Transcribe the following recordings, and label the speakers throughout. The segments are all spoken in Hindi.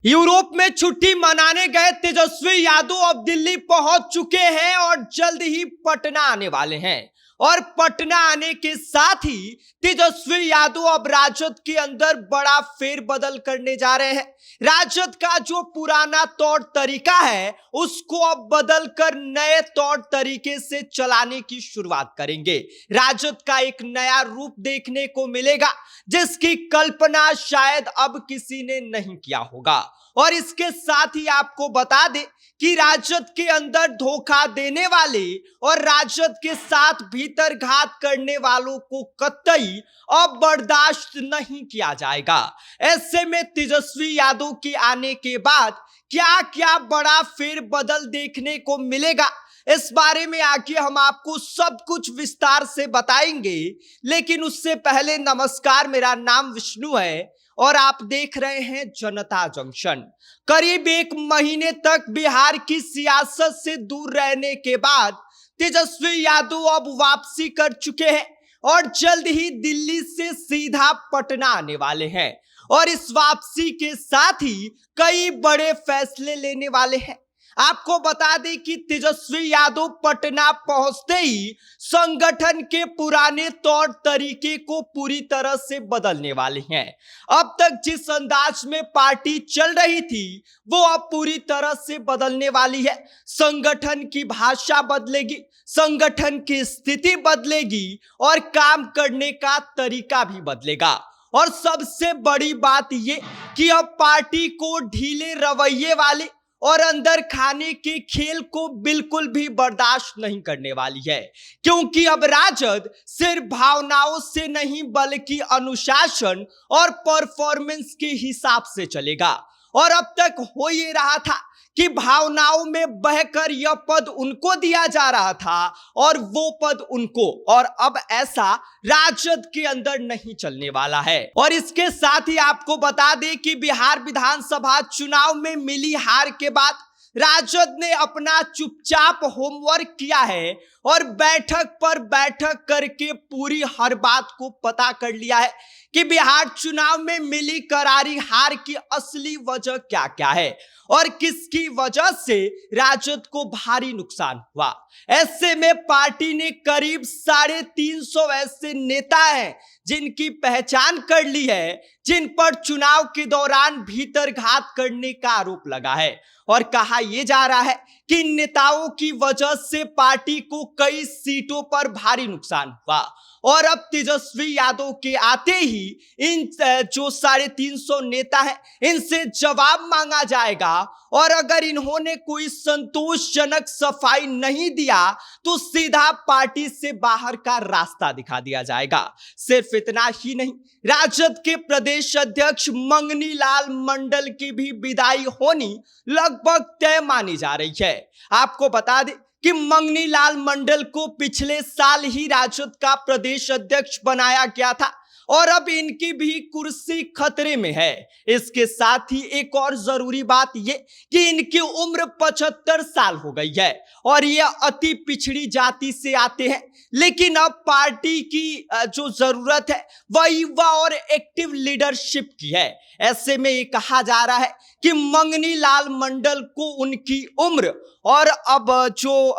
Speaker 1: यूरोप में छुट्टी मनाने गए तेजस्वी यादव अब दिल्ली पहुंच चुके हैं और जल्द ही पटना आने वाले हैं। और पटना आने के साथ ही तेजस्वी यादव अब राजद के अंदर बड़ा फेरबदल करने जा रहे हैं। राजद का जो पुराना तौर तरीका है उसको अब बदल कर नए तौर तरीके से चलाने की शुरुआत करेंगे। राजद का एक नया रूप देखने को मिलेगा जिसकी कल्पना शायद अब किसी ने नहीं किया होगा। और इसके साथ ही आपको बता दें कि राजद के अंदर धोखा देने वाले और राजद के साथ भीतर घात करने वालों को कतई अब बर्दाश्त नहीं किया जाएगा। ऐसे में तेजस्वी यादव के आने के बाद क्या क्या बड़ा फेरबदल देखने को मिलेगा, इस बारे में आगे हम आपको सब कुछ विस्तार से बताएंगे। लेकिन उससे पहले नमस्कार, मेरा नाम विष्णु है और आप देख रहे हैं जनता जंक्शन। करीब एक महीने तक बिहार की सियासत से दूर रहने के बाद तेजस्वी यादव अब वापसी कर चुके हैं और जल्द ही दिल्ली से सीधा पटना आने वाले हैं। और इस वापसी के साथ ही कई बड़े फैसले लेने वाले हैं। आपको बता दें कि तेजस्वी यादव पटना पहुंचते ही संगठन के पुराने तौर तरीके को पूरी तरह से बदलने वाले हैं। अब तक जिस अंदाज में पार्टी चल रही थी वो अब पूरी तरह से बदलने वाली है। संगठन की भाषा बदलेगी, संगठन की स्थिति बदलेगी और काम करने का तरीका भी बदलेगा। और सबसे बड़ी बात यह कि अब पार्टी को ढीले रवैये वाले और अंदर खाने के खेल को बिल्कुल भी बर्दाश्त नहीं करने वाली है, क्योंकि अब राजद सिर्फ भावनाओं से नहीं बल्कि अनुशासन और परफॉर्मेंस के हिसाब से चलेगा। और अब तक हो ये रहा था कि भावनाओं में बहकर यह पद उनको दिया जा रहा था और वो पद उनको, और अब ऐसा राजद के अंदर नहीं चलने वाला है। और इसके साथ ही आपको बता दें कि बिहार विधानसभा चुनाव में मिली हार के बाद राजद ने अपना चुपचाप होमवर्क किया है और बैठक पर बैठक करके पूरी हर बात को पता कर लिया है कि बिहार चुनाव में मिली करारी हार की असली वजह क्या क्या है और किसकी वजह से राजद को भारी नुकसान हुआ। ऐसे में पार्टी ने करीब 350 ऐसे नेता हैं जिनकी पहचान कर ली है, जिन पर चुनाव के दौरान भीतर घात करने का आरोप लगा है। और कहा यह जा रहा है कि इन नेताओं की वजह से पार्टी को कई सीटों पर भारी नुकसान हुआ। और अब तेजस्वी यादव के आते ही इन जो 350 नेता हैं इनसे जवाब मांगा जाएगा और अगर इन्होंने कोई संतोषजनक सफाई नहीं दिया तो सीधा पार्टी से बाहर का रास्ता दिखा दिया जाएगा। सिर्फ इतना ही नहीं, राजद के प्रदेश अध्यक्ष मंगनी लाल मंडल की भी विदाई होनी लगभग तय मानी जा रही है। आपको बता दें कि मंगनी लाल मंडल को पिछले साल ही राजद का प्रदेश अध्यक्ष बनाया गया था और अब इनकी भी कुर्सी खतरे में है। इसके साथ ही एक और जरूरी बात यह कि इनकी उम्र 75 साल हो गई है और यह अति पिछड़ी जाति से आते हैं। लेकिन अब पार्टी की जो जरूरत है वह युवा और एक्टिव लीडरशिप की है। ऐसे में ये कहा जा रहा है कि मंगनी लाल मंडल को उनकी उम्र और अब जो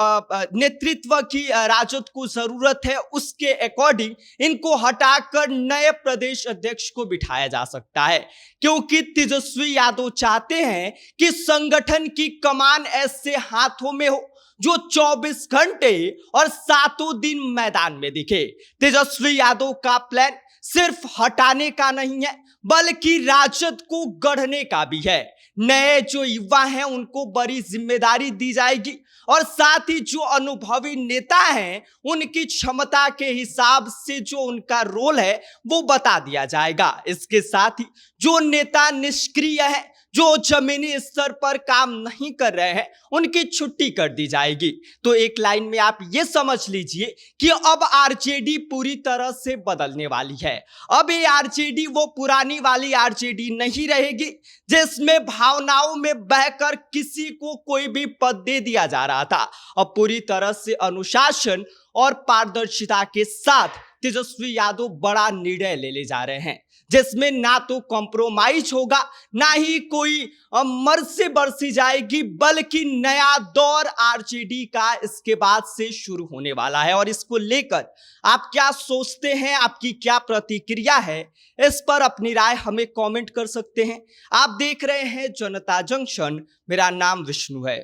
Speaker 1: नेतृत्व की राजद को जरूरत है उसके अकॉर्डिंग इनको हटाकर नए प्रदेश अध्यक्ष को बिठाया जा सकता है, क्योंकि तेजस्वी यादव चाहते हैं कि संगठन की कमान ऐसे हाथों में हो जो 24 घंटे और 7 दिन मैदान में दिखे। तेजस्वी यादव का प्लान सिर्फ हटाने का नहीं है बल्कि राजद को गढ़ने का भी है। नए जो युवा हैं उनको बड़ी जिम्मेदारी दी जाएगी और साथ ही जो अनुभवी नेता हैं उनकी क्षमता के हिसाब से जो उनका रोल है वो बता दिया जाएगा। इसके साथ ही जो नेता निष्क्रिय है, जो जमीनी स्तर पर काम नहीं कर रहे हैं, उनकी छुट्टी कर दी जाएगी। तो एक लाइन में आप ये समझ लीजिए कि अब आरजेडी पूरी तरह से बदलने वाली है। अब ये आरजेडी वो पुरानी वाली आरजेडी नहीं रहेगी जिसमें भावनाओं में बहकर किसी को कोई भी पद दे दिया जा रहा था। अब पूरी तरह से अनुशासन और पारदर्शिता के साथ तेजस्वी यादव बड़ा निर्णय लेने जा रहे हैं जिसमें ना तो कॉम्प्रोमाइज होगा, ना ही कोई मर्सी बरसी जाएगी, बल्कि नया दौर आरजेडी का इसके बाद से शुरू होने वाला है। और इसको लेकर आप क्या सोचते हैं, आपकी क्या प्रतिक्रिया है, इस पर अपनी राय हमें कमेंट कर सकते हैं। आप देख रहे हैं जनता जंक्शन, मेरा नाम विष्णु है।